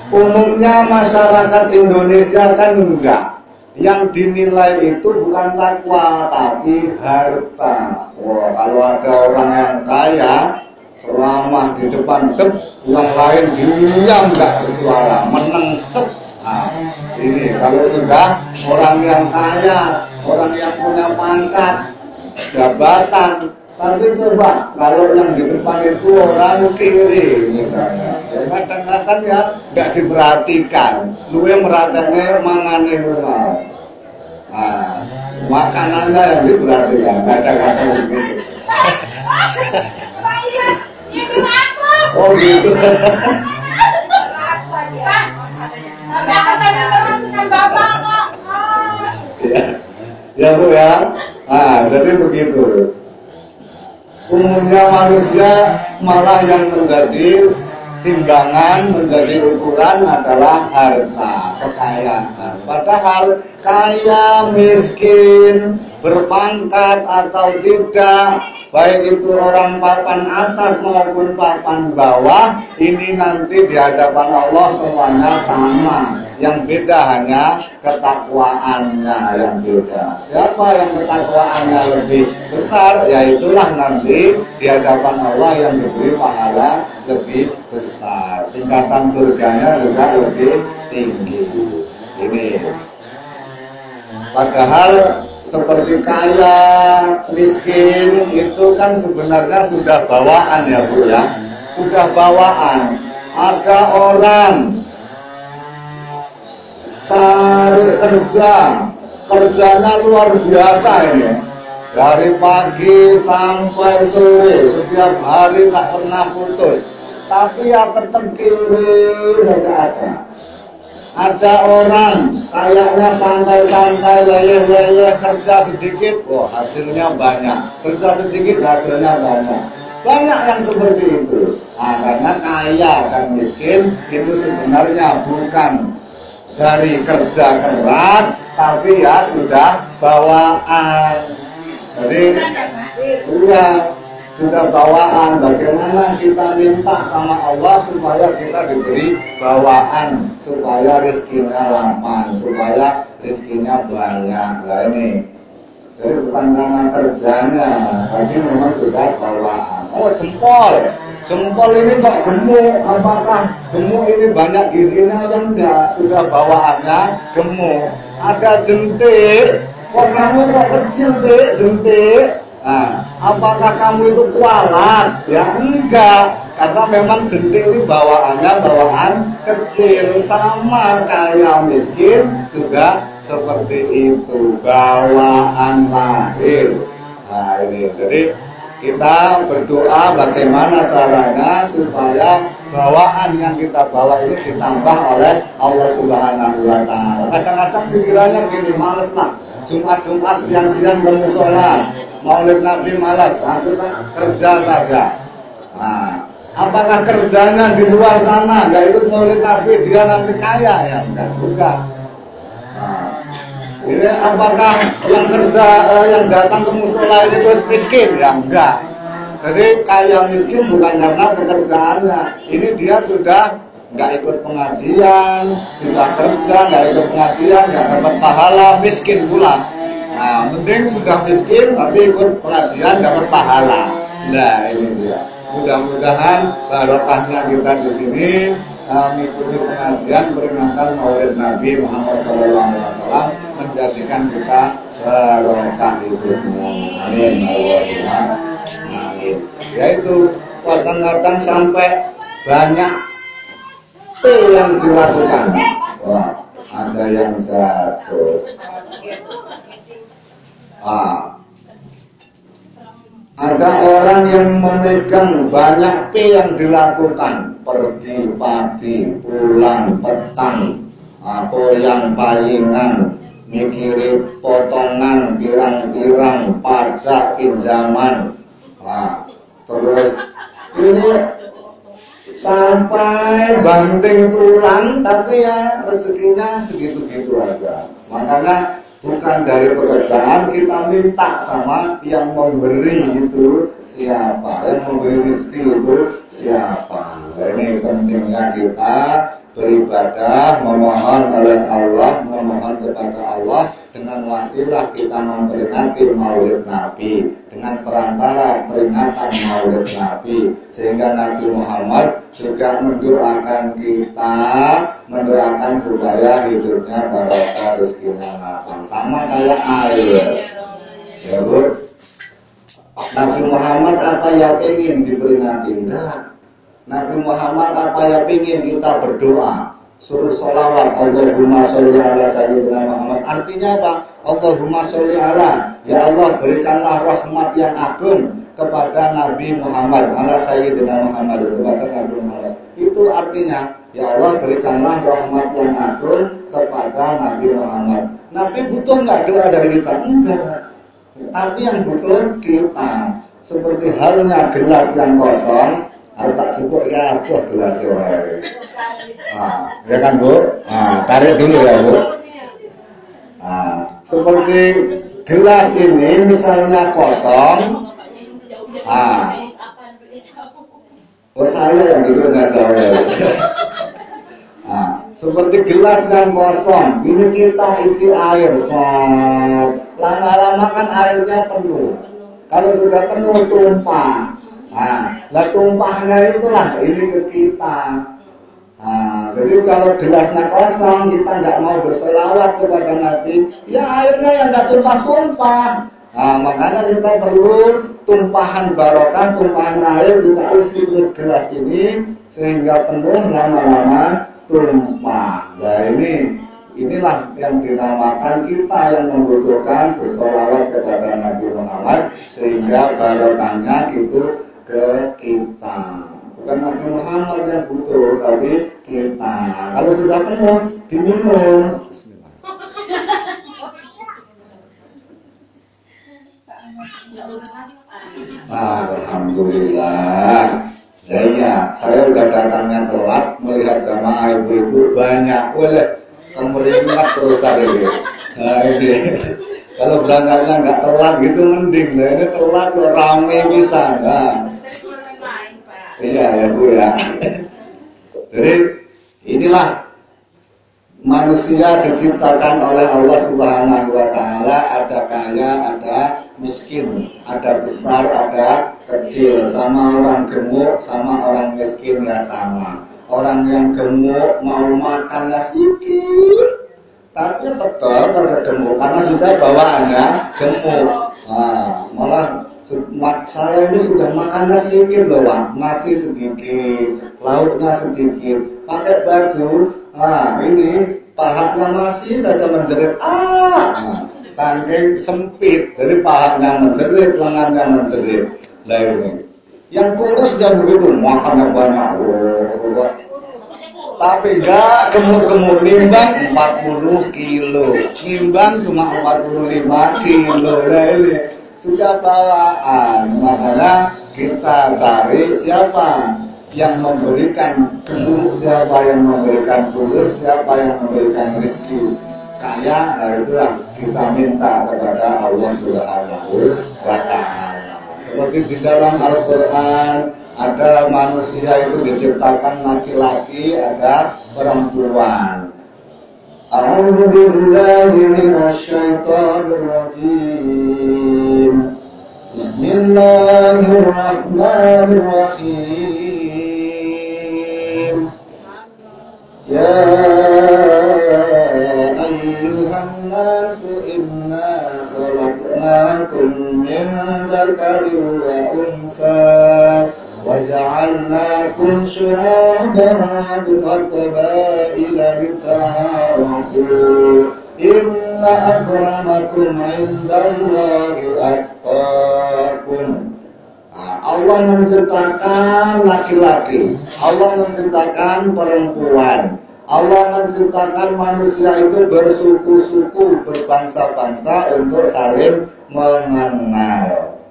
Umumnya masyarakat Indonesia kan enggak. Yang dinilai itu bukan takwa, tapi harta. Wah, kalau ada orang yang kaya, selama di depan yang lain diam nggak bersuara, meneng set. Nah, ini kalau sudah orang yang kaya, orang yang punya pangkat, jabatan. Tapi coba kalau yang di depan itu orang kiri misalnya, ya kadang-kadang ya nggak diperhatikan, lu yang merhatanya mangane rumah. Nah, makanannya yang diperhatikan, kadang-kadang begitu. Oh gitu. Ya Bu ya. Nah, jadi begitu. Umumnya manusia malah yang menjadi timbangan, menjadi ukuran adalah harta, kekayaan. Padahal kaya, miskin, berpangkat atau tidak, baik itu orang papan atas maupun papan bawah, ini nanti di hadapan Allah semuanya sama. Yang beda hanya ketakwaannya yang beda. Siapa yang ketakwaannya lebih besar, ya itulah nanti di hadapan Allah yang diberi pahala lebih besar. Tingkatan surganya juga lebih tinggi. Ini. Padahal seperti kaya, miskin itu kan sebenarnya sudah bawaan ya Bu ya. Sudah bawaan. Ada orang cari kerjanya luar biasa ini. Dari pagi sampai sore, setiap hari tak pernah putus. Tapi ya ketekir saja ada. Ada orang kayaknya santai-santai, leleh-leleh, kerja sedikit, oh hasilnya banyak. Kerja sedikit, hasilnya banyak. Banyak yang seperti itu. Nah, karena kaya dan miskin itu sebenarnya bukan dari kerja keras, tapi ya sudah bawaan. Jadi, iya, sudah bawaan. Bagaimana kita minta sama Allah supaya kita diberi bawaan, supaya rezekinya lapang, supaya rezekinya banyak. Nah ini, jadi bukan karena kerjanya, tapi memang sudah bawaan. Oh jempol ini kok gemuk, apakah gemuk ini banyak gizinya? Yang enggak, sudah bawaannya gemuk. Ada jentik, kok kamu kok kecil dek, jentik? Nah, apakah kamu itu kualat? Ya enggak, karena memang jentik ini bawaannya bawaan kecil. Sama kaya miskin juga seperti itu, bawaan lahir. Nah ini, jadi kita berdoa bagaimana caranya supaya bawaan yang kita bawa itu ditambah oleh Allah Subhanahu wa Ta'ala. Kadang-kadang pikirannya gini, males lah, Jumat-Jumat siang-siang ke musola, Maulid Nabi malas, aku kerja saja. Nah, apakah kerjanya di luar sana nggak ikut Maulid Nabi dia nanti kaya? Ya enggak juga. Nah, ini apakah yang kerja yang datang ke musola ini terus miskin? Ya enggak. Jadi kaya miskin bukan karena pekerjaannya. Ini dia sudah nggak ikut pengajian, sudah kerja nggak ikut pengajian, nggak dapat pahala, miskin pula. Nah, mending sudah miskin tapi ikut pengajian dapat pahala. Nah ini dia. Mudah-mudahan barokahnya kita di sini mengikuti pengajian peringatan Maulid Nabi Muhammad SAW menjadikan kita barokah hidupnya. Amin. Amin. Yaitu kadang-kadang sampai banyak P yang dilakukan. Wah, ada yang jatuh. Ada orang yang memegang banyak P yang dilakukan, pergi pagi, pulang petang, yang palingan, mikiri potongan, pirang-pirang, pajak, pinjaman, terus ini sampai banting tulang, tapi ya rezekinya segitu-gitu aja. Makanya bukan dari pekerjaan, kita minta sama yang memberi itu siapa, yang memberi rezeki itu siapa. Nah, ini pentingnya kita beribadah beribadah, memohon oleh Allah, memohon kepada Allah dengan wasilah kita memperingati Maulid Nabi, dengan perantara peringatan Maulid Nabi, sehingga Nabi Muhammad juga mendoakan kita, mendoakan supaya hidupnya barokah, rezekinya lapang, sama kayak air. Ya Bu, Nabi Muhammad apa yang ingin diperingati? Enggak. Nabi Muhammad apa yang ingin kita berdoa, suruh sholawat, Allahumma sholli ala sayyidina Muhammad. Artinya apa? Allahumma sholli ala, ya Allah berikanlah rahmat yang agung kepada Nabi Muhammad, ala sayyidina Muhammad, kepada Nabi Muhammad. Itu artinya, ya Allah berikanlah rahmat yang agung kepada Nabi Muhammad. Nabi butuh nggak doa dari kita? Enggak. Tapi yang butuh kita, seperti halnya gelas yang kosong, harus tak cukup ya, tuh gelas wae. Ya kan Bu? Tarik dulu ya Bu. Seperti gelas ini misalnya kosong. Saya yang dulu nggak jauh ya. Seperti gelas yang kosong, ini kita isi air, lama-lama kan airnya penuh. Kalau sudah penuh tumpah. Lah tumpahnya itulah ini ke kita. Jadi kalau gelasnya kosong, kita nggak mau berselawat kepada Nabi, ya airnya yang nggak tumpah-tumpah. Makanya kita perlu tumpahan barokah, tumpahan air kita isi gelas ini sehingga penuh, lama-lama tumpah. Nah inilah yang dinamakan kita yang membutuhkan bersolawat kepada Nabi Muhammad sehingga barokahnya itu ke kita. Bukan Nabi Muhammad yang butuh, tapi kita. Kalau sudah penuh, diminum. Alhamdulillah. Ya, saya udah datangnya telat, melihat jamaah ibu-ibu banyak, kemeringat terus hari ini. Kalau berangkatnya nggak telat gitu mending, ini telat kok rame bisa. Iya ya Bu ya. Jadi inilah manusia diciptakan oleh Allah Subhanahu wa Ta'ala, ada kaya, ada miskin, ada besar, ada kecil, sama orang gemuk, sama orang miskin ya sama. Orang yang gemuk mau makan ya sedikit, tapi tetap harus gemuk karena sudah bawaannya gemuk. Malah saya ini sudah makannya sedikit loh, nasi sedikit, lauknya sedikit, pakai baju, ini pahanya masih saja menjerit, saking sempit, jadi pahanya menjerit, lengannya menjerit. Lah ini, yang kurus jangan begitu, makannya banyak, tapi enggak gemuk-gemuk, nimbang 40 kilo, nimbang cuma 45 kilo, lah ini. Sudah bawaan, makanya kita cari siapa yang memberikan gemuk, siapa yang memberikan tulus, siapa yang memberikan rezeki kaya. Itulah kita minta kepada Allah Subhanahu wa Ta'ala. Seperti di dalam Al-Quran ada manusia itu diciptakan laki-laki, ada perempuan. A'udzu billahi minasyaitonir rajim. Bismillahirrahmanirrahim. Ya ayyuhan nasu inna khalaqnakum min dzakarin wa unsa وجعلناكم شعوبا وقبائل لتعارفوا إن أكرمكم عند الله أتقاكم. Allah menciptakan laki-laki, Allah menciptakan perempuan, Allah menciptakan manusia itu bersuku-suku, berbangsa-bangsa untuk saling mengenal.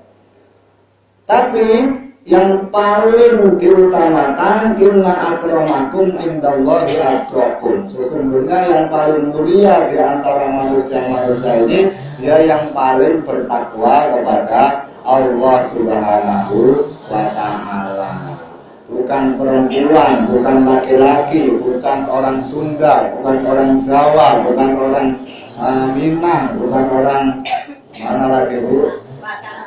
Tapi yang paling diutamakan, inna akramakum indallahi atqakum. Sesungguhnya yang paling mulia di antara manusia-manusia ini, dia yang paling bertakwa kepada Allah Subhanahu wa Ta'ala. bukan perempuan, bukan laki-laki, bukan orang Sunda, bukan orang Jawa, bukan orang Minang, bukan orang mana lagi Bu?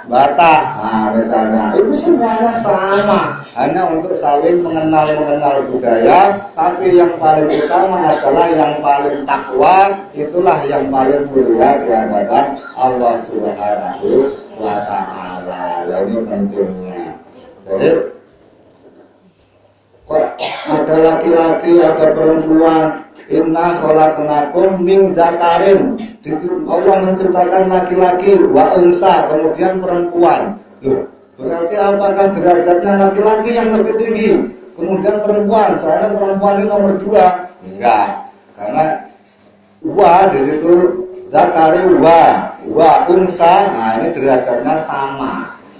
Batak. Nah, misalnya itu semuanya sama, hanya untuk saling mengenal budaya. Tapi yang paling utama adalah yang paling takwa, itulah yang paling mulia di hadapan Allah Subhanahu wa Ta'ala. Ini pentingnya. Jadi kok ada laki-laki, ada perempuan. Inna khalaqnakum min dzakarin. Allah menciptakan laki-laki wa unsa, kemudian perempuan. Loh, berarti apakah derajatnya laki-laki yang lebih tinggi, kemudian perempuan? Soalnya perempuan ini nomor 2. Enggak, karena wa di situ zakari wa unsa, nah ini derajatnya sama.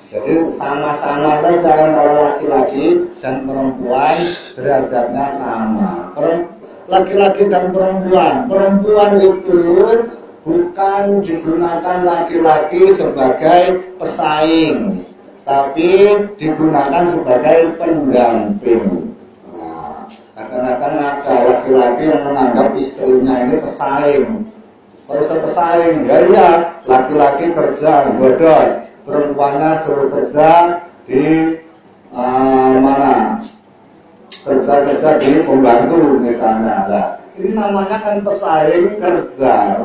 Jadi sama-sama saja antara laki-laki dan perempuan derajatnya sama. Laki-laki dan perempuan itu bukan digunakan laki-laki sebagai pesaing, tapi digunakan sebagai pendamping. Nah, kadang-kadang ada laki-laki yang menganggap istrinya ini pesaing. Kalau pesaing, ya laki-laki kerja bodos, perempuannya suruh kerja di mana? Kerja di pembantu misalnya. Nah, ini namanya kan pesaing kerja.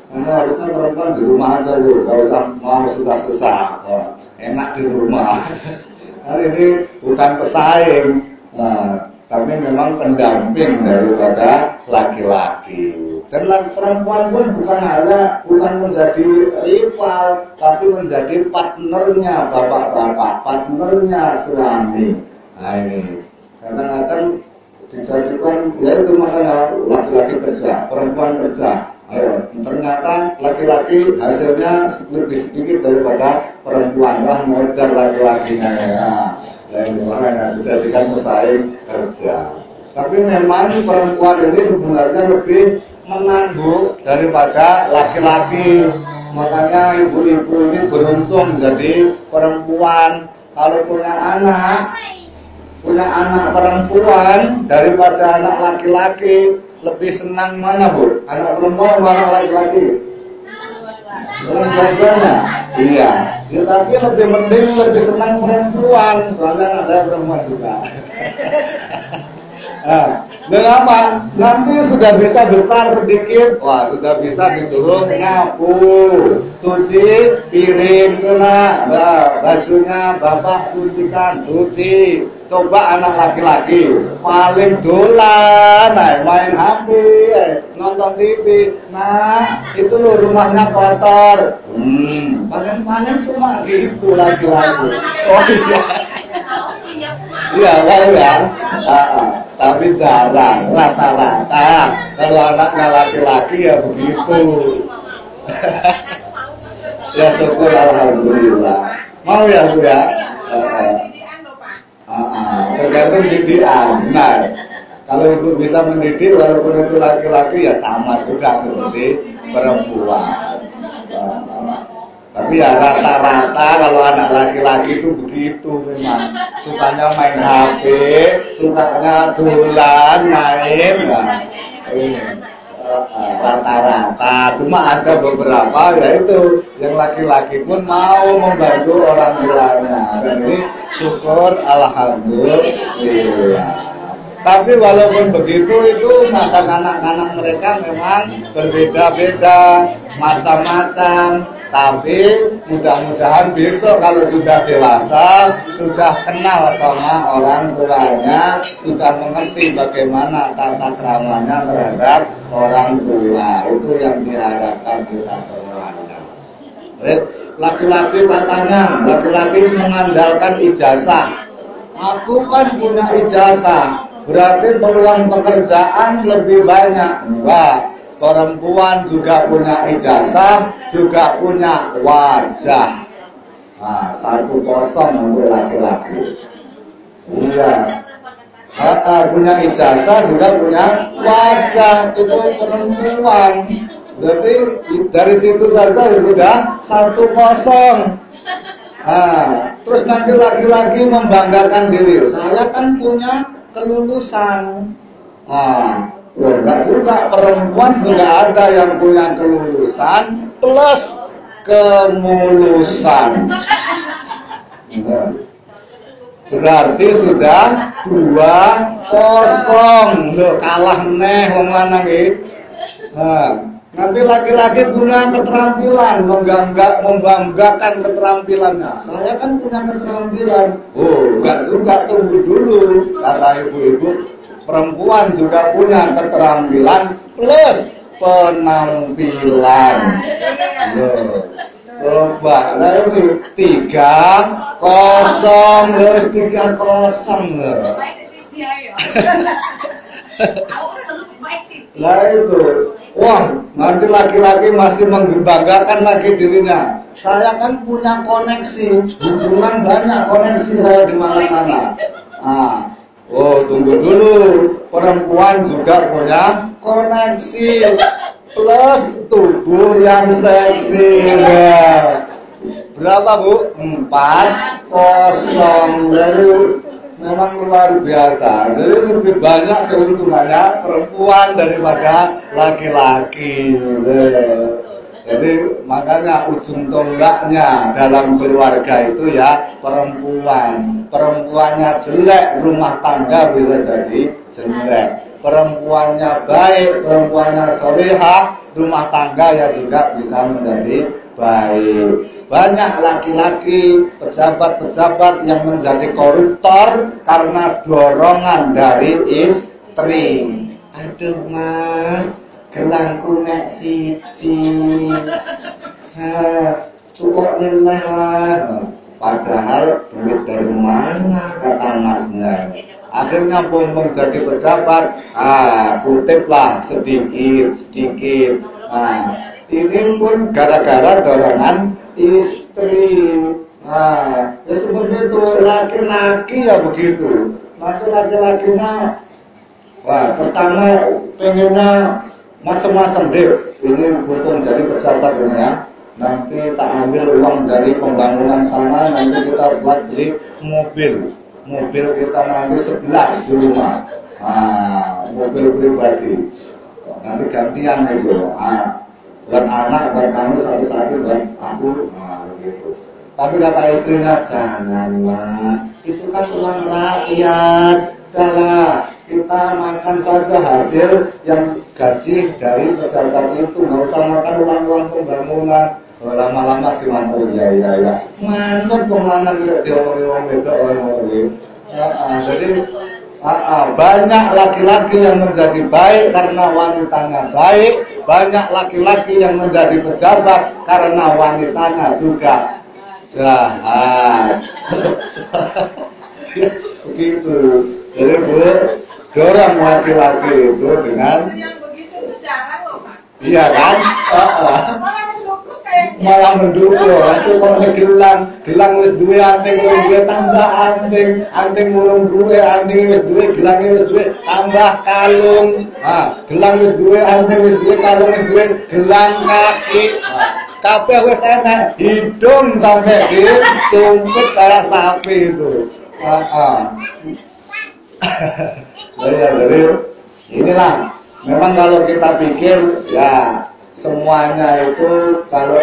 Karena harusnya perempuan di rumah aja loh, kalau mau susah-susah, enak di rumah. Nah, ini bukan pesaing, tapi memang pendamping daripada laki-laki. Dan perempuan pun bukan menjadi rival, tapi menjadi partnernya bapak-bapak, partnernya suami. Nah ini kadang-kadang dijadikan, ya itu makanya laki-laki kerja, perempuan kerja. Ayo, ternyata laki-laki hasilnya lebih sedikit daripada perempuan. Wah, modal laki-lakinya ya. Ya ini makanya dijadikan pesaing kerja. Tapi memang perempuan ini sebenarnya lebih menangguh daripada laki-laki. Makanya ibu-ibu ini beruntung jadi perempuan. Kalau punya anak perempuan daripada anak laki-laki, lebih senang mana Bu? Anak perempuan atau anak laki-laki? Dua-duanya. Iya. Ya, tapi lebih senang perempuan. Soalnya anak saya perempuan juga. Kenapa? Nanti sudah bisa besar sedikit, wah sudah bisa disuruh nyapu, cuci piring, bajunya bapak cuci. Coba anak laki-laki paling dolan, main HP, nonton TV. Nah itu loh rumahnya kotor. Panen cuma gitu laki-laki. Oh iya. Iya, baru ya. Tapi jarang, rata-rata. Kalau anaknya laki-laki ya begitu. Ya syukur alhamdulillah. Mau ya Bu ya? Tergantung didikan. Nah, kalau ibu bisa mendidik walaupun itu laki-laki ya sama juga seperti perempuan. Tapi ya rata-rata kalau anak laki-laki itu begitu memang, sukanya main HP, sukanya dolan, main, rata-rata. Cuma ada beberapa yaitu yang laki-laki pun mau membantu orang tuanya, dan ini syukur alhamdulillah. Tapi walaupun begitu itu masa anak-anak mereka memang berbeda-beda, macam-macam. Tapi mudah-mudahan besok kalau sudah dewasa, sudah kenal sama orang tuanya, sudah mengerti bagaimana tata keramanya terhadap orang tua. Itu yang diharapkan kita semuanya. Laki-laki katanya, laki-laki mengandalkan ijazah. Aku kan punya ijazah, berarti peluang pekerjaan lebih banyak. Enggak. Perempuan juga punya ijazah, juga punya wajah. Nah, 1-0 untuk laki-laki. Iya. Punya ijazah juga punya wajah, itu perempuan. Berarti dari situ saja sudah 1-0. Terus nanti laki-laki membanggakan diri, saya kan punya kelulusan. Enggak juga, perempuan juga ada yang punya kelulusan plus kemulusan. Berarti sudah 2-0. Loh, kalah meneh wong lanang iki. Nanti laki-laki punya keterampilan, membanggakan keterampilannya. Saya kan punya keterampilan. Enggak juga, tunggu dulu. Kata ibu-ibu, perempuan juga punya keterampilan plus penampilan. Coba, saya ini 3-0, harus 3-0. Lah itu, wah, nanti laki-laki masih membanggakan lagi dirinya. Saya kan punya koneksi, hubungan banyak, koneksi saya di mana-mana. Tunggu dulu, perempuan juga punya koneksi plus tubuh yang seksi. Berapa Bu? 4-0. Jadi memang luar biasa. Jadi lebih banyak keuntungannya perempuan daripada laki-laki. Jadi makanya ujung tonggaknya dalam keluarga itu ya perempuan. Perempuannya jelek, rumah tangga bisa jadi jelek. Perempuannya baik, perempuannya solehah, rumah tangga ya juga bisa menjadi baik. Banyak laki-laki, pejabat-pejabat yang menjadi koruptor karena dorongan dari istri. Aduh Mas, gelangku nek siji, cukup nilai lah. Padahal duit dari mana kata Masnya. Akhirnya bumbung jadi pejabat, kutiplah sedikit. Ini pun gara-gara dorongan istri. Ya seperti itu, laki-laki ya begitu. Nanti laki-lakinya, pertama pengennya macam-macam deh. Ini butuh jadi pejabat ini ya. Nanti tak ambil uang dari pembangunan sana, nanti kita buat beli mobil kita nanti 11 di rumah. Mobil pribadi. Nanti gantian itu. Buat anak, buat kamu satu-satu, buat aku, gitu. Tapi kata istrinya, janganlah, itu kan uang rakyat. Udahlah, kita makan saja hasil yang gaji dari pejabat itu, nggak usah makan uang-uang pembangunan. Lama-lama gimana? Ya. Manut penganan diomongin beda orang-orang. Jadi banyak laki-laki yang menjadi baik karena wanitanya baik, banyak laki-laki yang menjadi pejabat karena wanitanya juga jahat. Begitu. Jadi Bu, dorong laki-laki itu dengan iya kan? Malah mendukung, itu mau gelang wis duwe anting duwe tambah anting mulung duwe anting wis duwe gelang wis duwe tambah kalung, gelang wis duwe anting wis duwe kalung wis duwe gelang kaki, kabeh wis enak, hidung sampai ditumpet kayak sapi itu. Jadi inilah memang kalau kita pikir ya semuanya itu kalau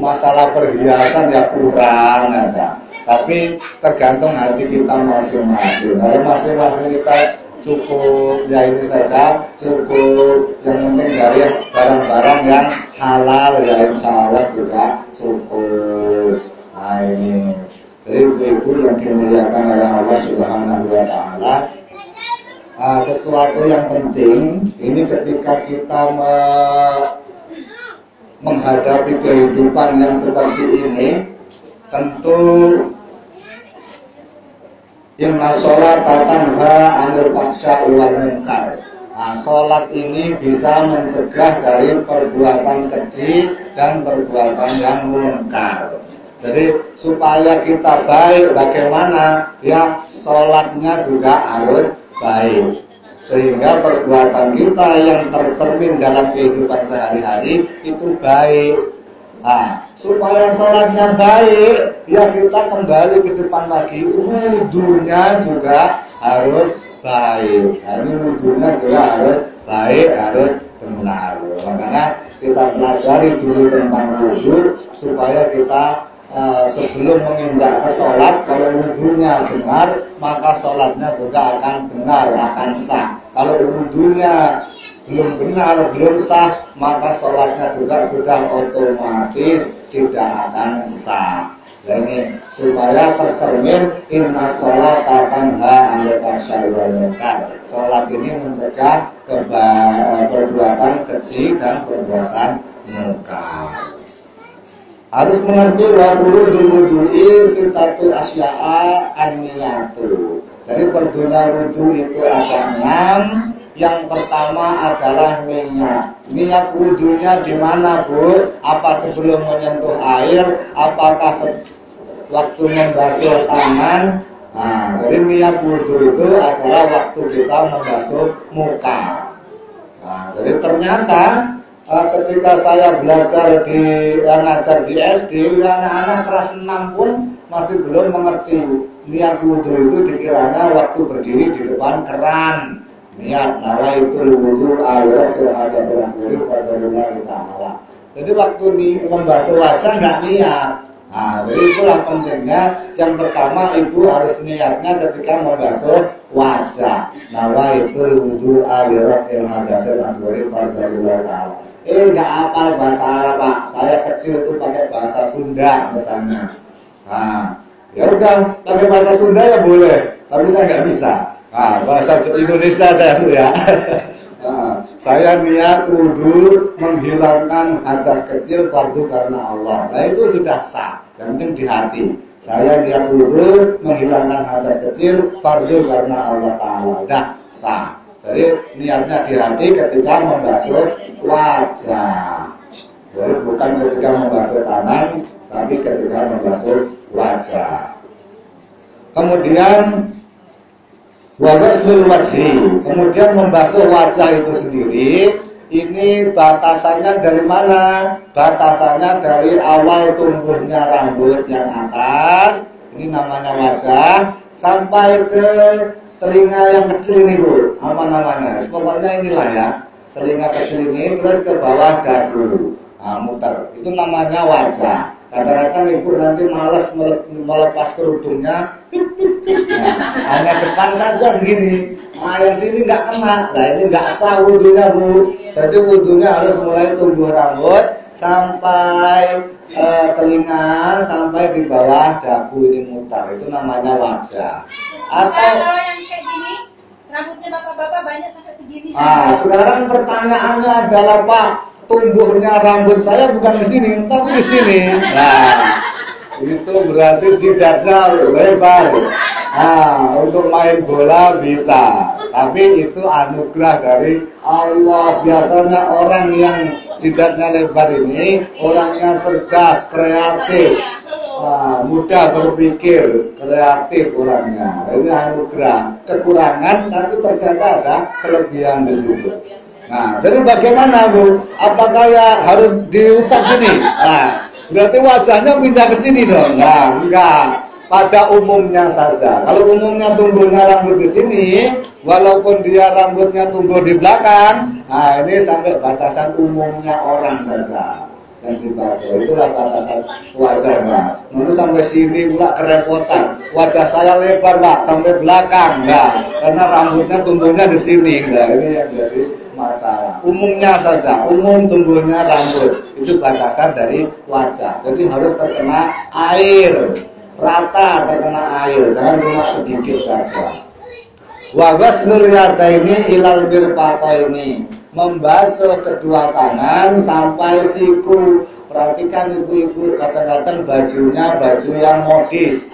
masalah perhiasan ya kurang aja. Tapi tergantung hati kita masing-masing. Kalau masing-masing kita cukup ya ini saja cukup. Yang penting dari barang-barang yang halal ya insya Allah juga cukup. Nah ini jadi ibu yang dimuliakan oleh Allah Subhanahu wa Ta'ala. Sesuatu yang penting ini ketika kita menghadapi kehidupan yang seperti ini, tentu inna sholata tanha 'anil fahsya'i wal munkar. Sholat ini bisa mencegah dari perbuatan keji dan perbuatan yang munkar. Jadi supaya kita baik bagaimana? Ya sholatnya juga harus baik. Sehingga perbuatan kita yang tercermin dalam kehidupan sehari-hari itu baik. Nah, supaya sholatnya baik, ya kita kembali ke depan lagi, wudunya juga harus baik. Nah, ini wudunya juga harus baik, harus benar. Makanya kita pelajari dulu tentang wudu supaya kita sebelum menginjak ke sholat, kalau wudunya benar, maka sholatnya juga akan benar, akan sah. Kalau wudunya belum benar, belum sah, maka sholatnya juga sudah otomatis tidak akan sah. Nah, ini supaya tercermin inna sholat tanha 'anil fahsya'i wal munkar. Sholat ini mencegah perbuatan keji dan perbuatan munkar. Harus mengerti wa wudhu wudu'i sitatul asya'a an-niyatu. Jadi perdunya wudu itu ada 6. Yang pertama adalah niat. Niat wudunya di mana, Bu? Apa sebelum menyentuh air? Apakah waktu membasuh tangan? Nah, jadi niat wudu itu adalah waktu kita membasuh muka. Nah, jadi ternyata ketika saya belajar ngajar di SD, anak-anak kelas 6 pun masih belum mengerti niat wudu itu dikiranya waktu berdiri di depan keran. Niat nawaitul wudu airatul hadatsal asghari fadlillahi ta'ala. Jadi waktu membasuh wajah enggak niat. Nah, jadi itulah pentingnya. Yang pertama ibu harus niatnya ketika membasuh wajah. Nawaitul wudu airatul hadatsal asghari fadlillahi ta'ala. Enggak hafal bahasa Arab, Pak. Saya kecil itu pakai bahasa Sunda misalnya. Nah, ya udah pakai bahasa Sunda ya boleh, tapi saya nggak bisa. Nah, bahasa Indonesia saya Bu ya. Nah, saya niat wudu menghilangkan hadas kecil fardu karena Allah. Nah, itu sudah sah. Yang penting di hati. Saya niat wudu menghilangkan hadas kecil fardu karena Allah Ta'ala. Sudah sah. Jadi niatnya di hati ketika membasuh wajah. Jadi bukan ketika membasuh tangan, tapi ketika membasuh wajah. Kemudian wajhul wajhi, kemudian membasuh wajah itu sendiri, ini batasannya dari mana? Batasannya dari awal tumbuhnya rambut yang atas, ini namanya wajah, sampai ke telinga yang kecil ini Bu, apa namanya? Pokoknya inilah ya, telinga kecil ini terus ke bawah dagu, nah, muter, itu namanya wajah. Kadang-kadang ibu nanti malas melepas kerudungnya, nah, hanya depan saja segini. Nah, yang sini nggak kena. Nah, ini nggak sah wudunya Bu. Jadi wudunya harus mulai tumbuh rambut sampai telinga, sampai di bawah dagu ini mutar. Itu namanya wajah. Atau kalau yang kayak gini, rambutnya bapak-bapak banyak sampai segini. Ah, sekarang pertanyaannya adalah Pak, tumbuhnya rambut saya bukan di sini, tapi di sini. Nah, itu berarti jidatnya lebar. Nah, untuk main bola bisa, tapi itu anugerah dari Allah. Biasanya orang yang jidatnya lebar ini orangnya cerdas, kreatif, mudah berpikir, kreatif orangnya. Ini anugerah. Kekurangan, tapi ternyata ada kelebihan di situ. Nah, jadi bagaimana Bu? Apakah ya harus diusap gini? Nah, berarti wajahnya pindah ke sini dong? Nah, enggak. Pada umumnya saja. Kalau umumnya tumbuhnya rambut di sini, walaupun dia rambutnya tumbuh di belakang, nah ini sampai batasan umumnya orang saja. Dan dibasuh, itulah batasan wajahnya. Lalu sampai sini pula kerepotan. Wajah saya lebar Pak, sampai belakang, enggak. Karena rambutnya tumbuhnya di sini, enggak. Ini yang jadi masalah. Umumnya saja, umum tumbuhnya rambut itu batasan dari wajah. Jadi harus terkena air, rata terkena air, jangan cuma sedikit saja. Wa ghaslul yadaini ilal mirfaqaini, membasuh kedua tangan sampai siku. Perhatikan ibu-ibu, kadang-kadang bajunya baju yang modis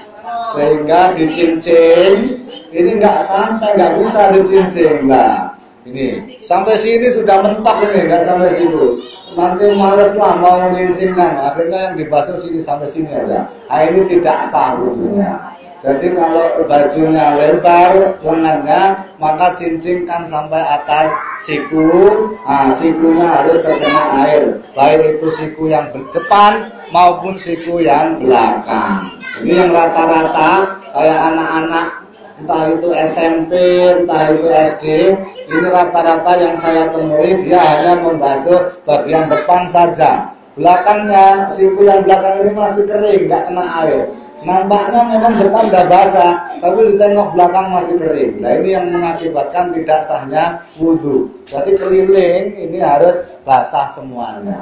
sehingga dicincin. Ini nggak sampai, nggak bisa dicincin lah. Ini sampai sini sudah mentok ini, nggak sampai situ. Nanti males lah mau nyincingkan, akhirnya yang dibasuh sini sampai sini aja. Nah, ini tidak sah wudunya. Jadi kalau bajunya lebar lengannya, maka cincingkan sampai atas siku. Nah, sikunya harus terkena air, baik itu siku yang depan maupun siku yang belakang. Ini yang rata-rata kayak anak-anak, entah itu SMP, entah itu SD, ini rata-rata yang saya temui dia hanya membasuh bagian depan saja. Belakangnya, siku yang belakang ini masih kering, nggak kena air. Nampaknya memang depan udah basah, tapi ditengok belakang masih kering. Nah ini yang mengakibatkan tidak sahnya wudhu. Jadi keliling ini harus basah semuanya.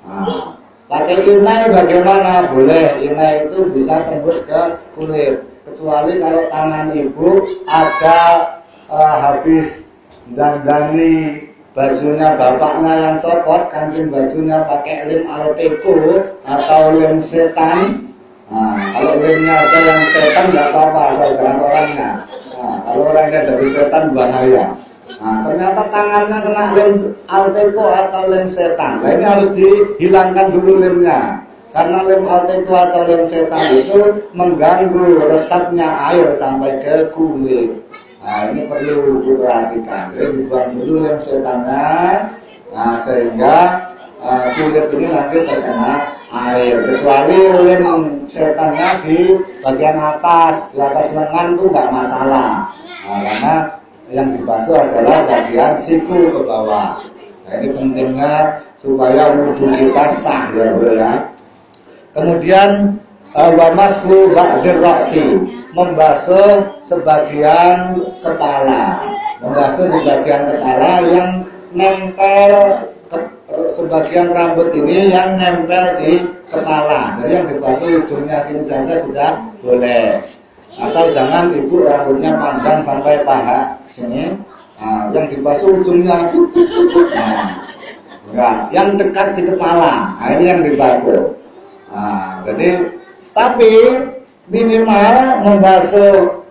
Nah, pakai inai bagaimana? Boleh, inai itu bisa tembus ke kulit. Kecuali kalau tangan ibu ada habis dandani bajunya bapaknya yang copot, kancing bajunya pakai lem alteco atau lem setan. Nah, kalau lemnya ada yang setan nggak apa-apa, asal jangan orangnya. Nah, kalau orangnya dari setan bahaya. Nah, ternyata tangannya kena lem alteco atau lem setan. Nah, ini harus dihilangkan dulu lemnya. Karena lem alteco atau lem setan itu mengganggu resapnya air sampai ke kulit. Nah, ini perlu diperhatikan. Jadi dibuang dulu lem setannya. Nah, sehingga kulit ini nanti terkena air, kecuali lem setannya di bagian atas, di atas lengan tuh nggak masalah. Nah, karena yang dibasuh adalah bagian siku ke bawah. Nah, ini pentingnya supaya wudhu kita sah ya bro ya. Kemudian wamasku ba'dir roksi, membasuh sebagian kepala, membasuh sebagian kepala yang nempel sebagian rambut ini yang nempel di kepala. Jadi yang dibasuh ujungnya sini saja sudah boleh, asal jangan ibu rambutnya panjang sampai paha sini. Nah, yang dibasuh ujungnya, nah, enggak, yang dekat di kepala. Nah, ini yang dibasuh. Nah, jadi tapi minimal membasuh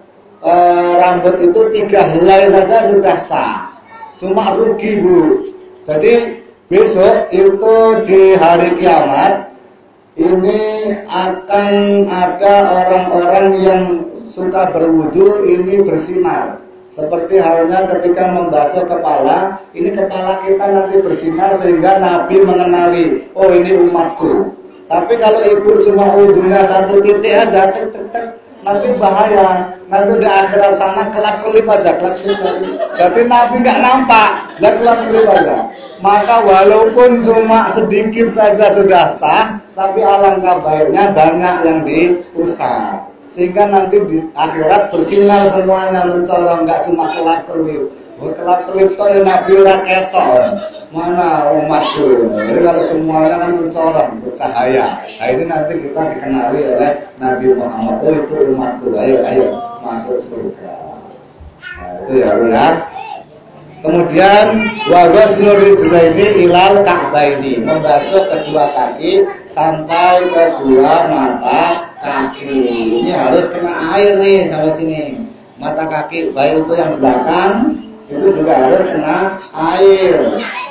rambut itu 3 helai saja sudah sah. Cuma rugi bu. Jadi besok itu di hari kiamat ini akan ada orang-orang yang suka berwudu ini bersinar. Seperti halnya ketika membasuh kepala, ini kepala kita nanti bersinar sehingga Nabi mengenali, oh ini umatku. Tapi kalau ibu cuma wudunya 1 titik aja, nanti bahaya. Nanti di akhirat sana kelap-kelip aja, kelap-kelip. Jadi Nabi nggak nampak, dan kelap-kelip aja. Maka walaupun cuma sedikit saja sudah sah, tapi alangkah baiknya banyak yang diusap. Sehingga nanti di akhirat bersinar semuanya, mencorong, nggak cuma kelap-kelip. Kelap-kelip itu ya Nabi raketok. Mana umatku. Jadi kalau semuanya kan mencorong, bercahaya. Nah ini nanti kita dikenali oleh Nabi Muhammad. Oh itu umatku, ayo masuk surga. Nah itu ya udah. Kemudian waghslul rijlaini ilal ka'baini, membasuh kedua kaki sampai kedua mata kaki. Ini harus kena air nih sampai sini. Mata kaki baik itu yang belakang itu juga harus kena air.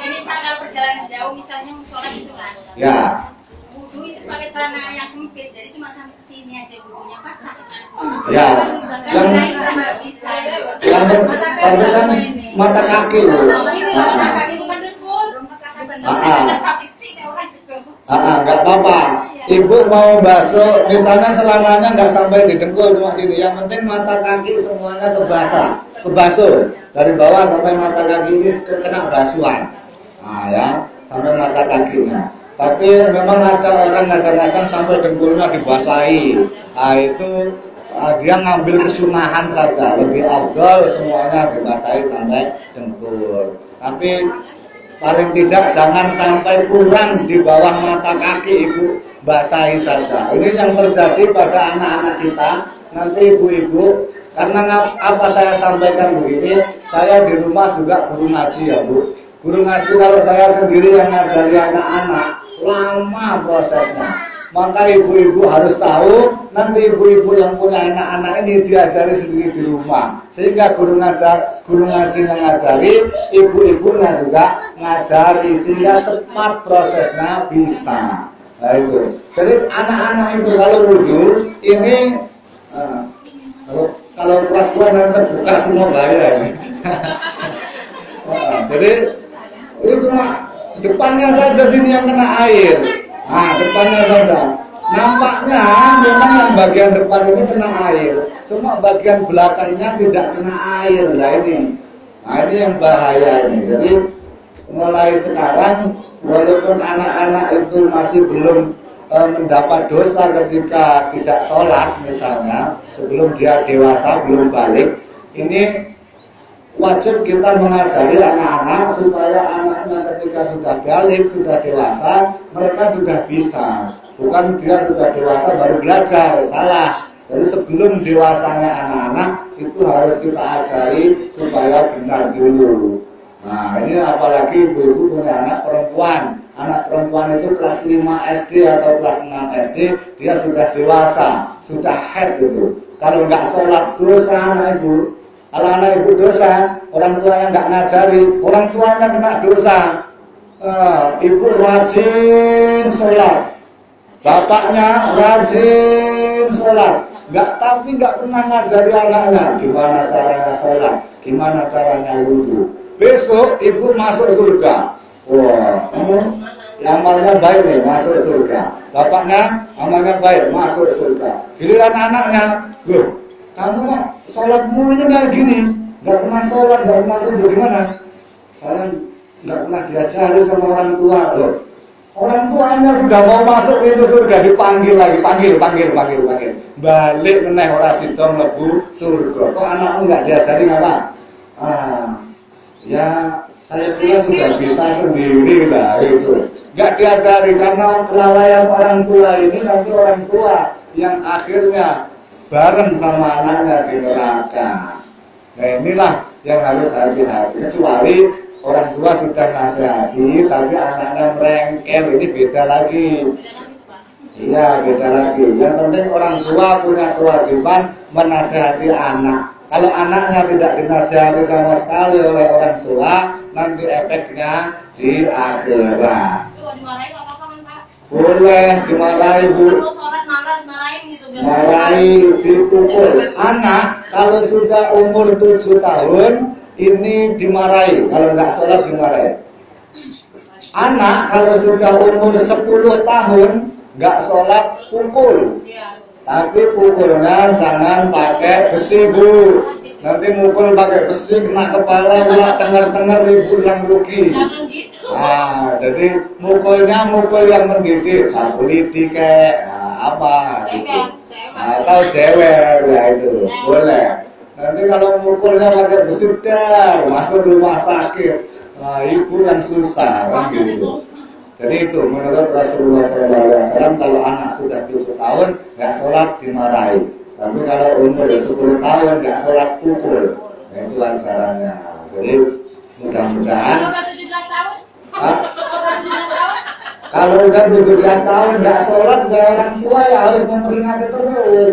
Ini kalau perjalanan jauh misalnya sholat itu kan. Ya. Wudhu itu pakai celana yang sempit, jadi cuma sampai sini aja wudhunya pasang. Ya. Yang bisa. tapi kan mata kaki loh. Nggak apa-apa. Ibu mau basuh, misalnya celananya nggak sampai di dengkul cuma sini. Yang penting mata kaki semuanya kebasuh dari bawah sampai mata kaki ini kena basuhan. Nah ya, sampai mata kakinya. Tapi memang ada orang kadang-kadang sampai dengkulnya dibasahi. Nah itu dia ngambil kesunahan saja, lebih afdal semuanya dibasahi sampai dengkul. Tapi paling tidak jangan sampai kurang di bawah mata kaki ibu basahi saja. Ini yang terjadi pada anak-anak kita. Nanti ibu-ibu, karena apa saya sampaikan begini, saya di rumah juga guru ngaji ya bu. Guru ngaji kalau saya sendiri yang ngajari anak-anak lama prosesnya. Maka ibu-ibu harus tahu, nanti ibu-ibu yang punya anak-anak ini diajari sendiri di rumah. Sehingga guru ngaji yang ngajari, ibu-ibunya juga ngajari, sehingga cepat prosesnya bisa. Nah itu. Jadi anak-anak itu kalau wudhu, ini Kalau pelabuhan nanti terbuka semua bahaya ini. Nah, jadi itu cuma depannya saja sini yang kena air. Nah, depannya saja. Nampaknya memang yang bagian depan ini kena air, cuma bagian belakangnya tidak kena air. Nah ini yang bahaya ini. Jadi mulai sekarang, walaupun anak-anak itu masih belum mendapat dosa ketika tidak sholat misalnya, sebelum dia dewasa belum balik, ini wajib kita mengajari anak-anak supaya anaknya ketika sudah balik, sudah dewasa, mereka sudah bisa. Bukan dia sudah dewasa baru belajar, salah. Jadi sebelum dewasanya anak-anak itu harus kita ajari supaya benar dulu. Nah ini apalagi ibu-ibu punya anak perempuan. Anak perempuan itu kelas 5 SD atau kelas 6 SD, dia sudah dewasa, sudah head gitu. Kalau nggak sholat dosa anak ibu. Kalau anak ibu dosa, orang tuanya nggak ngajari, orang tuanya kena dosa. Ibu rajin sholat, bapaknya rajin sholat, tapi nggak pernah ngajari anaknya gimana caranya sholat, gimana caranya wudhu. Besok ibu masuk surga. Wah, amalnya baik nih, masuk surga. Bapaknya amalnya baik, masuk surga. Giliran anaknya, loh, kamu kok sholatmu ini kayak gini, nggak pernah sholat, nggak pernah wudhu, gimana? Saya nggak pernah diajari sama orang tua loh. Orang tuanya sudah mau masuk pintu surga, dipanggil lagi, panggil. Balik meneh ora sida mlebu surga. Kok anakmu nggak diajari apa? Ya saya kira sudah bisa sendiri lah itu. Nggak diajari karena kelalaian orang tua ini, nanti orang tua yang akhirnya bareng sama anaknya di neraka. Nah inilah yang harus hati-hati. Kecuali orang tua sudah nasihati, tapi anaknya merengkel, ini beda lagi. Iya, beda lagi. Yang penting orang tua punya kewajiban menasihati anak. Kalau anaknya tidak dinasihati sama sekali oleh orang tua, nanti efeknya di akhirat. Boleh dimarahi bu, marahi, dipukul. Anak kalau sudah umur 7 tahun ini dimarahi, kalau nggak sholat dimarahi. Anak kalau sudah umur 10 tahun nggak sholat pukul. Tapi pukulnya jangan pakai besi bu. Nanti mukul pakai besi kena kepala, ulah tenger-tenger ribut yang rugi. Nah, jadi mukulnya mukul yang mendidik, sapu lidi kayak apa gitu. Atau jewer ya itu boleh. Nanti kalau mukulnya pakai besi dar, masuk rumah sakit. Nah, ibu yang susah kan gitu. Jadi itu menurut Rasulullah SAW, kalau anak sudah 7 tahun nggak sholat dimarahi. Tapi kalau umur 10 tahun nggak sholat pukul. Nah, itu sarannya. Jadi mudah-mudahan. Kalau udah 17 tahun? Kalau udah 17 tahun nggak sholat, orang tua ya harus memperingati terus.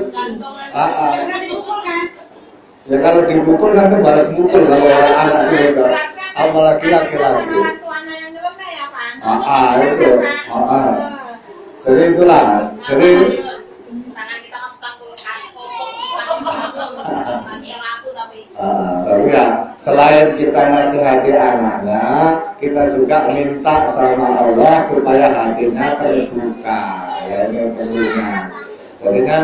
Ya kalau dipukul nanti balas mukul kalau anak sudah. Apalagi laki-laki. Itu. Jadi itulah. Jadi tapi ya selain kita nasihati anaknya, kita juga minta sama Allah supaya hatinya terbuka. Ya ini perlunya. Jadinya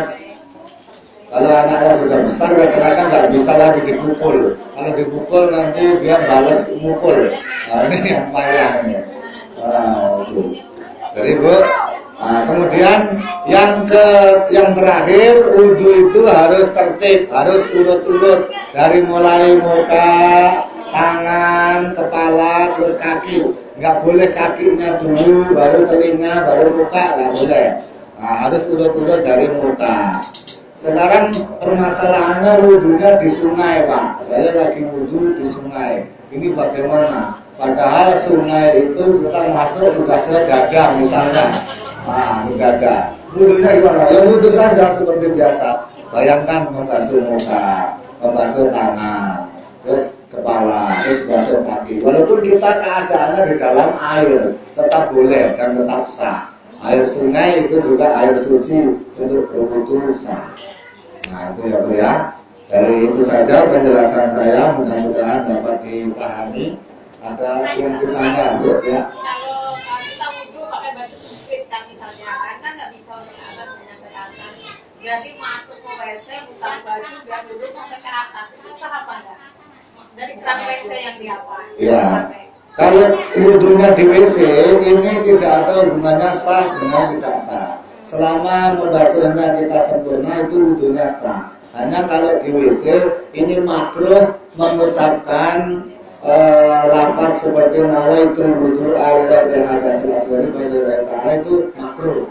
kalau anaknya sudah besar, kadang-kadang nggak bisa lagi dipukul. Kalau dipukul nanti dia balas mukul. Nah ini yang payah ini. Jadi bu, kemudian yang terakhir wudhu itu harus tertib, harus urut-urut dari mulai muka, tangan, kepala, terus kaki. Nggak boleh kakinya dulu, baru telinga, baru muka, nggak boleh. Nah, harus urut-urut dari muka. Sekarang permasalahannya wudhunya di sungai pak. Saya lagi wudhu di sungai. Ini bagaimana? Padahal sungai itu kita masuk sudah sedada misalnya. Nah, sedada. Wudhunya gimana? Ya wudhu saja seperti biasa. Bayangkan membasuh muka, membasuh tangan, terus kepala, terus membasuh kaki. Walaupun kita keadaannya di dalam air, tetap boleh dan tetap sah. Air sungai itu juga air suci untuk berwudhu sah. Nah itu ya Bu ya. Dari itu saja penjelasan saya, mudah-mudahan dapat dipahami. Ada yang ditanya Bu ya? Kalau kita wudhu pakai baju sempit kan misalnya kan nggak bisa untuk atas sampai atas. Jadi masuk ke WC buka baju biar dulu sampai ke atas. Itu sah apa enggak? Dari keran WC yang diapa? Ya. Kalau wudhunya di WC ini tidak ada hubungannya sah dengan tidak sah. Selama membasuhnya kita sempurna itu wudhunya sah. Hanya kalau di WC ini makruh mengucapkan lafaz seperti nawaitul wudhu ala yang ada sesuatu itu makruh.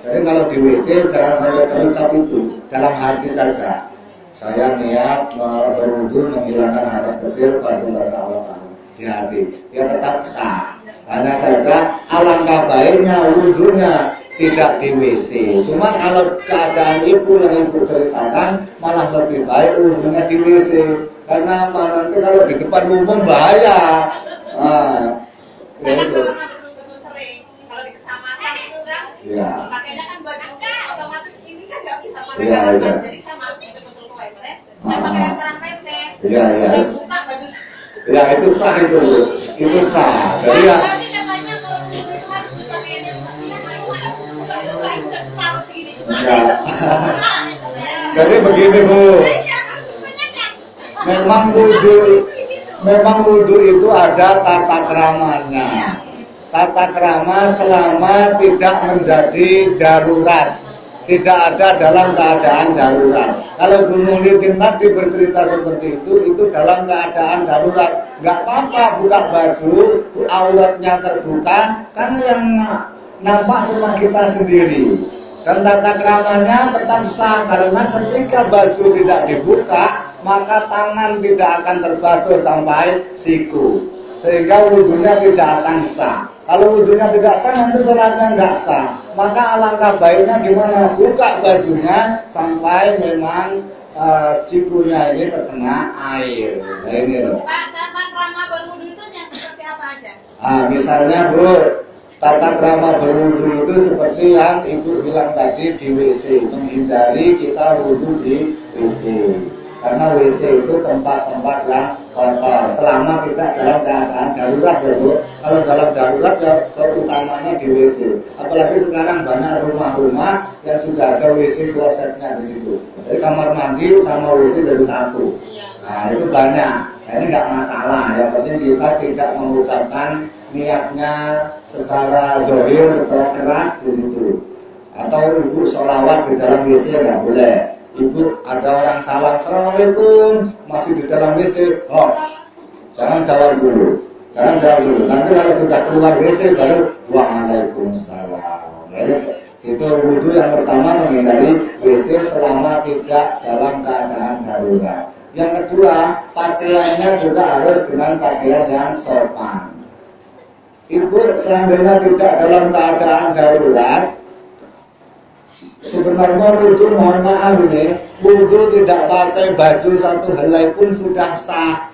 Jadi kalau di WC jangan sampai terucap itu, dalam hati saja. Saya niat berwudhu menghilangkan hadas kecil pada Allah di hati. Ya tetap sah. Hanya saja alangkah baiknya wudhunya tidak di WC. Cuma kalau keadaan ibu yang ibu ceritakan malah lebih baik wudhunya di WC. Karena apa? Nanti kalau di depan umum bahaya. Saya kan betul-betul sering. Kalau di kecamatan itu kan, ya. pakainya kan baju otomatis ini kan nggak bisa pakai Ya, karangan. ya. Jadi saya masuk betul-betul ke WC, saya pakai keran WC. Iya, iya. Saya buka baju saya. Ya itu sah itu sah. Jadi ya. Tapi katanya kalau itu harus dipakai yang maksudnya buka itu udah separuh segini. Ya. Jadi begini Bu. Memang wudhu itu ada tata keramanya. Tata kerama selama tidak menjadi darurat, tidak ada dalam keadaan darurat. Kalau Bu Mulyadin tadi bercerita seperti itu dalam keadaan darurat. Nggak apa-apa buka baju, auratnya terbuka, kan yang nampak cuma kita sendiri. Dan tata keramanya tetap sah karena ketika baju tidak dibuka, maka tangan tidak akan terbasuh sampai siku, sehingga wudhunya tidak akan sah. Kalau wudhunya tidak sah, nanti sholatnya nggak sah. Maka alangkah baiknya gimana? Buka bajunya sampai memang sikunya ini terkena air. Nah, ini loh. Pak, tata krama berwudhu itu yang seperti apa aja? Misalnya Bu, tata krama berwudhu itu seperti yang Ibu bilang tadi di WC, menghindari kita wudhu di WC. Karena WC itu tempat-tempat yang kotor. Selama kita dalam keadaan darurat ya Bu. Kalau dalam darurat ya utamanya di WC. Apalagi sekarang banyak rumah-rumah yang sudah ada WC klosetnya di situ. Jadi kamar mandi sama WC jadi satu. Nah itu banyak. Nah, ini nggak masalah. Yang penting kita tidak mengucapkan niatnya secara zahir, secara keras di situ. Atau ibu sholawat di dalam WC nggak boleh. Ibu ada orang salam, assalamualaikum, masih di dalam WC, oh, jangan jawab dulu, nanti kalau sudah keluar WC baru waalaikumsalam. Jadi itu wudhu yang pertama menghindari WC selama tidak dalam keadaan darurat. Yang kedua, pakaiannya juga harus dengan pakaian yang sopan. Ibu seandainya tidak dalam keadaan darurat, sebenarnya wudhu, mohon maaf ini, wudhu tidak pakai baju satu helai pun sudah sah.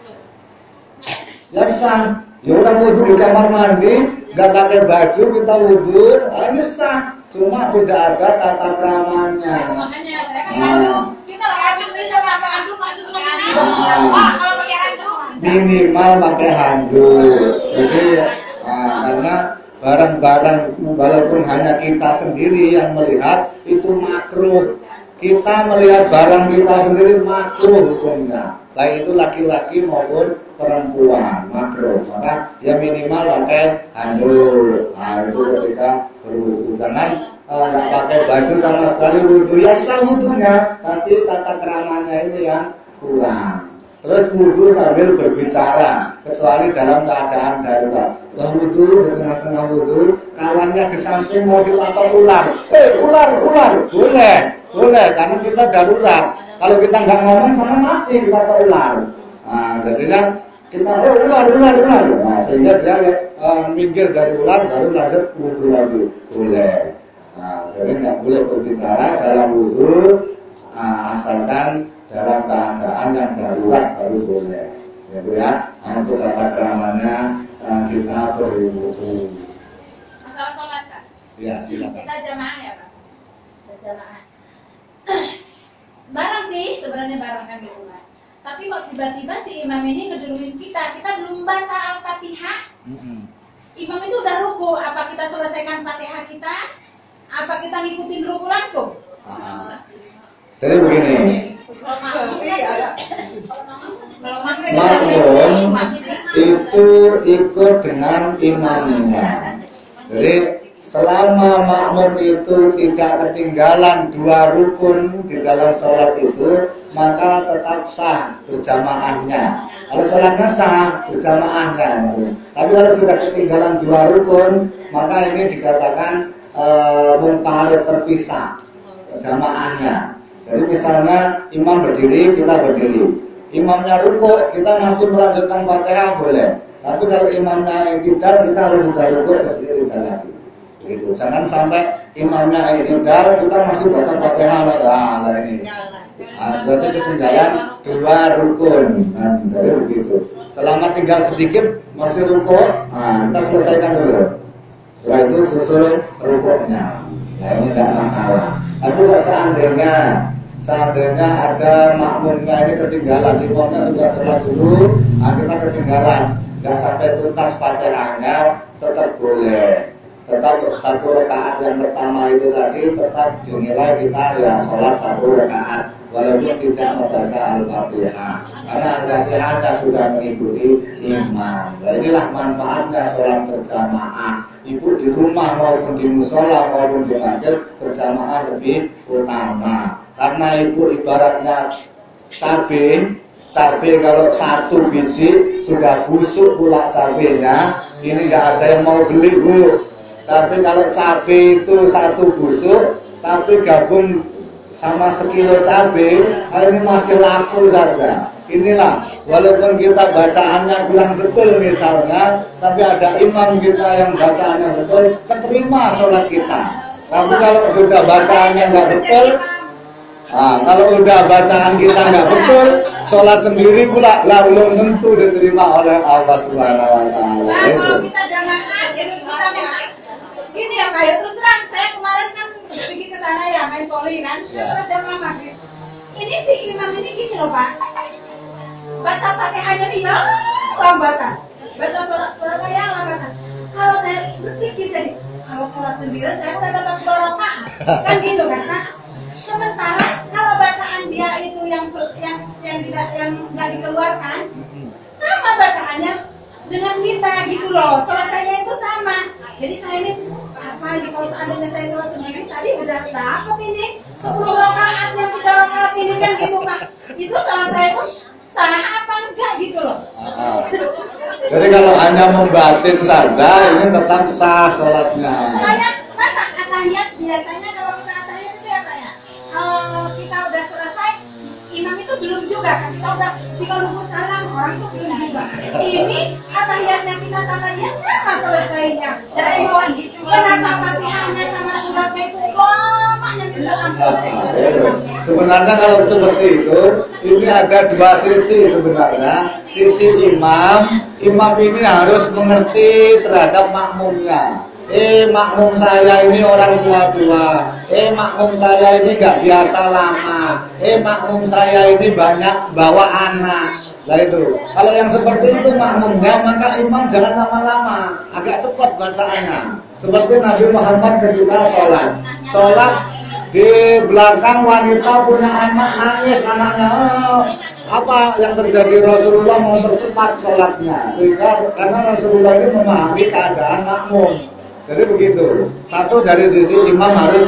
Ya sah. Ya udah wudhu di kamar mandi, nggak pakai baju kita wudhu, ini sah. Cuma tidak ada tata keramanya. Makanya saya kan kita lah habis bisa pakai handuk masuk semua ini. Kalau pakai handuk minimal pakai handuk. Jadi karena barang-barang walaupun hanya kita sendiri yang melihat itu makruh. Kita melihat barang kita sendiri makruh hukumnya. Baik itu laki-laki maupun perempuan makruh. Maka ya minimal pakai handuk. Nah itu ketika berwudu. Jangan nggak pakai baju sama sekali wudu. Ya sah wudunya, tapi tata keramanya ini yang kurang. Terus wudhu sambil berbicara, kecuali dalam keadaan darurat. Kalau wudhu, di tengah-tengah wudhu, kawannya di samping mau dipatok ular. Ular, boleh, karena kita darurat. Kalau kita nggak ngomong, sama mati dipatok ular. Nah, jadi kan kita ular. Nah, sehingga dia minggir dari ular, baru lanjut wudhu lagi. Boleh. Nah, jadi nggak boleh berbicara dalam wudhu, asalkan dalam keadaan yang darurat baru boleh, ya. Untuk tata keramanya kita berwudu. masalah sholat kan? Ya silakan. Kita jamaah ya Pak. Berjamaah. bareng sih sebenarnya bareng kan gitu kan. Tapi kok tiba-tiba si imam ini ngeduluin kita belum baca Al-Fatihah. Imam itu udah ruku, apa kita selesaikan Fatihah kita? Apa kita ngikutin ruku langsung? Jadi begini, makmum itu ikut dengan imamnya. Jadi selama makmum itu tidak ketinggalan 2 rukun di dalam sholat itu, maka tetap sah berjamaahnya. Kalau sholatnya sah berjamaahnya, tapi kalau sudah ketinggalan 2 rukun, maka ini dikatakan munfarid, terpisah jamaahnya. Jadi misalnya imam berdiri, kita berdiri. Imamnya rukuk, kita masih melanjutkan Fatihah boleh. Tapi kalau imamnya i'tidal, kita harus sudah rukuk terus i'tidal lagi. Gitu. Jangan sampai imamnya i'tidal, kita masih baca Fatihah lah ini. Berarti ketinggalan 2 rukun. Nah, jadi begitu. Selama tinggal sedikit masih rukuk, kita selesaikan dulu. Setelah itu susul rukuknya. Nah, ini tidak masalah. Tapi kalau seandainya ada makmumnya ini ketinggalan, imamnya sudah sholat dulu, kita ketinggalan, nggak sampai tuntas Fatihahnya, tetap boleh. Tetap 1 rakaat yang pertama itu tadi tetap dinilai kita ya sholat 1 rakaat, walaupun tidak membaca Al-Fatihah, karena Al-Fatihahnya sudah mengikuti imam. Nah, inilah manfaatnya sholat berjamaah. Ibu di rumah maupun di musola maupun di masjid berjamaah lebih utama. Karena ibu ibaratnya cabai kalau 1 biji sudah busuk pula cabenya, ini nggak ada yang mau beli bu. Tapi kalau cabai itu 1 busuk, tapi gabung sama sekilo cabai, hari ini masih laku saja. Inilah, walaupun kita bacaannya kurang betul misalnya, tapi ada imam kita yang bacaannya betul, keterima sholat kita. Tapi kalau sudah bacaannya nggak betul, kalau udah bacaan kita nggak betul, sholat sendiri pula belum tentu diterima oleh Allah Subhanahu Wa Taala. Kalau kita jamaah, jadi kita gini ya Pak, terus terang saya kemarin kan pergi ke sana ya main voli kan, terus jamaah maghrib. Ini si imam ini gini loh Pak, baca Fatihahnya nih lambatan, baca suratnya yang lambatan. Kalau saya berpikir jadi, kalau sholat sendiri saya udah dapat 2 rakaat, kan gitu kan Pak. Sementara kalau bacaan dia itu yang nggak dikeluarkan, sama bacaannya dengan kita gitu loh, selesainya itu sama. Jadi saya ini apa ini kalau seandainya saya sholat sendiri tadi udah dapat ini 10 rakaat yang 3 rakaat ini kan gitu Pak. Itu sholat saya itu sah apa enggak gitu loh. Jadi kalau hanya membatin saja ini tetap sah sholatnya. Soalnya masa atahiyat biasanya kalau kita atahiyat itu ya Pak ya, kita udah selesai, imam itu belum juga kan, kita udah jika nunggu salam orang itu belum juga. Ini atahiyatnya kita sama dia sama selesainya. Kenapa Fatihahnya sama suratnya itu lamanya kita langsung selesai? Sebenarnya kalau seperti itu, ini ada 2 sisi sebenarnya. Sisi imam ini harus mengerti terhadap makmumnya. Makmum saya ini orang tua-tua. Makmum saya ini nggak biasa lama. Makmum saya ini banyak bawa anak. Nah itu, kalau yang seperti itu makmumnya, maka imam jangan lama-lama, agak cepat bacaannya. Seperti Nabi Muhammad ketika sholat di belakang wanita punya anak nangis anaknya. Apa yang terjadi? Rasulullah mau percepat sholatnya, sehingga karena Rasulullah ini memahami keadaan makmum. Jadi begitu. Satu dari sisi imam harus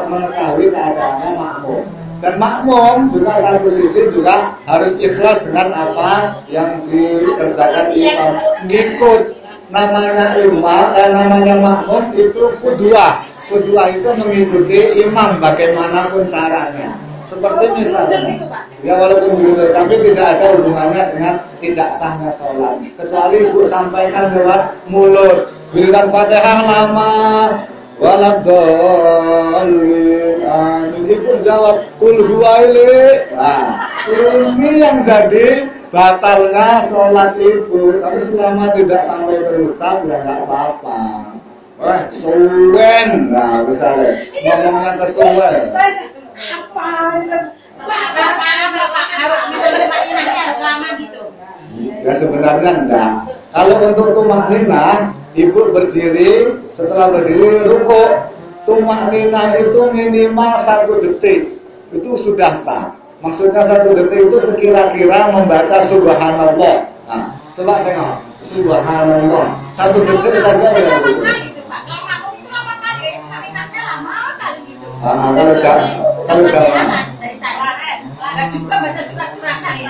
mengetahui keadaannya makmum. Dan makmum juga satu sisi juga harus ikhlas dengan apa yang dikerjakan imam. Ngikut namanya imam dan namanya makmum itu kudwah. Kudwah itu mengikuti imam bagaimanapun caranya. Seperti misalnya, ya walaupun begitu, tapi tidak ada hubungannya dengan tidak sahnya sholat. Kecuali ibu sampaikan lewat mulut. Berikan Fatihah lama, waladhdallin. Ibu jawab kul huwaili. Nah, ini yang jadi batalnya sholat ibu. Tapi selama tidak sampai berucap ya nggak apa-apa. Wah, suwen. Nah, misalnya ngomongnya kesuwen. Apa Harus gitu, harus lama gitu. Ya sebenarnya enggak. Kalau untuk tumakninah, ibu berdiri, setelah berdiri rukuk, tumakninah itu minimal 1 detik, itu sudah sah. Maksudnya 1 detik itu sekira-kira membaca subhanallah. Nah, coba tengok, subhanallah, 1 detik saja ya. Kalau jalan. Juga baca surat-surat kali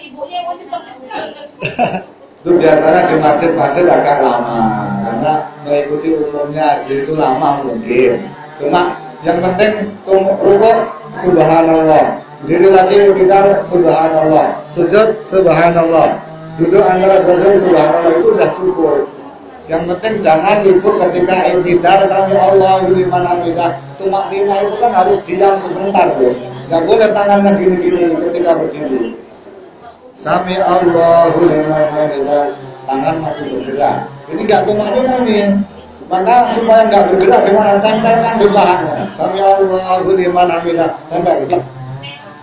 ibunya mau cepet. Itu biasanya di masjid-masjid agak lama karena mengikuti umumnya itu lama mungkin. Cuma yang penting rukuk subhanallah, berdiri lagi kita subhanallah, sujud subhanallah, duduk antara berdiri subhanallah, itu udah cukup. Yang penting jangan ibu ketika i'tidal sami Allahu liman hamidah, tumakninah itu kan harus diam sebentar, Bu. Enggak boleh tangannya gini-gini ketika berdiri. Sami Allahu liman hamidah, tangan masih bergerak. Ini enggak tumakninah nih. Maka supaya enggak bergerak gimana? Tempelkan di pahanya. Sami Allahu liman hamidah, tempel.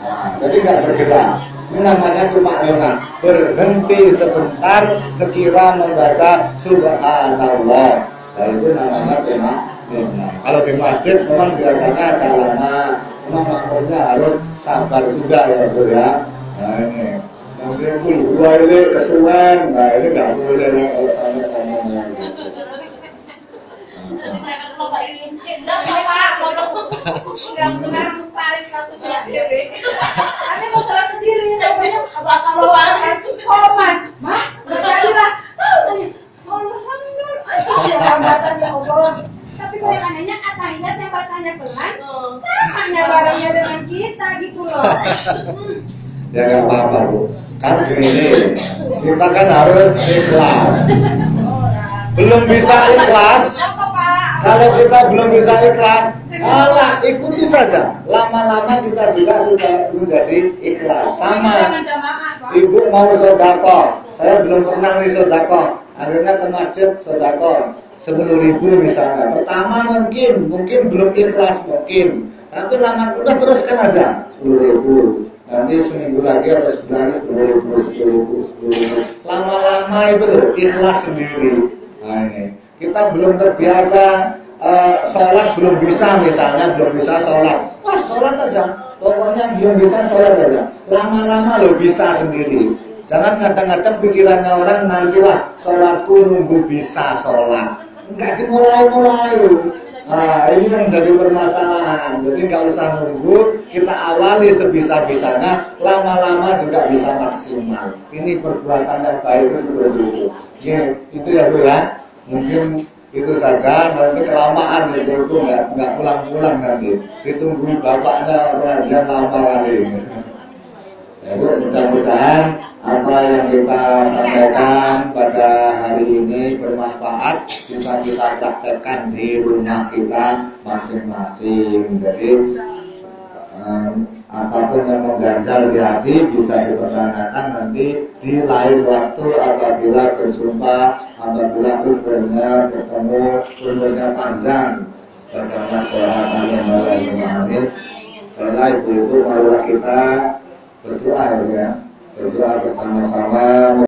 Nah, jadi enggak bergerak. Ini namanya tumakninah, berhenti sebentar sekira membaca subhanallah. Nah, itu namanya tumakninah. Kalau di masjid memang biasanya agak lama, cuma makmumnya harus sabar juga ya, Bu ya. Nah ini, mungkin dua ini kesuwen, nah ini nggak boleh ya kalau sampai ngomongnya gitu. Kami mau sholat sendiri, namanya kalau banget, komat, mah, nggak jadilah, alhamdulillah, ya hambatan ya Allah. Tapi kok yang anehnya atahiyat yang bacanya pelan, samanya barangnya dengan kita gitu loh. Ya nggak apa-apa, Bu. Kan gini, kita kan harus ikhlas. Belum bisa ikhlas. Kalau kita belum bisa ikhlas, alah ikuti saja. Lama-lama kita juga sudah menjadi ikhlas. Sama, ibu mau sodako, saya belum pernah nih sodako. Akhirnya ke masjid sodako 10.000 misalnya. Pertama mungkin belum ikhlas mungkin, tapi lama udah teruskan aja 10.000. Nanti seminggu lagi atau sebulan 10.000. Lama-lama itu loh ikhlas sendiri. Nah ini. Kita belum terbiasa sholat, belum bisa misalnya, belum bisa sholat. Wah sholat aja, pokoknya belum bisa sholat aja. Lama-lama lo bisa sendiri. Jangan kadang-kadang pikirannya orang nantilah sholatku nunggu bisa sholat. Enggak dimulai-mulai. Nah ini yang jadi permasalahan. Jadi nggak usah nunggu, kita awali sebisa-bisanya. Lama-lama juga bisa maksimal. Ini perbuatan yang baik itu seperti itu. Itu ya Bu ya. Mungkin itu saja, nanti kelamaan itu nggak pulang-pulang nanti, ditunggu bapaknya pengajian lama kali. Jadi mudah-mudahan apa yang kita sampaikan pada hari ini bermanfaat, bisa kita praktekkan di rumah kita masing-masing. Jadi apapun yang mengganjal di hati bisa dipertanyakan nanti di lain waktu apabila berjumpa, apabila umurnya bertemu, umurnya panjang pada masyarakat yang lain. Setelah itu marilah kita berdoa ya, berdoa bersama-sama.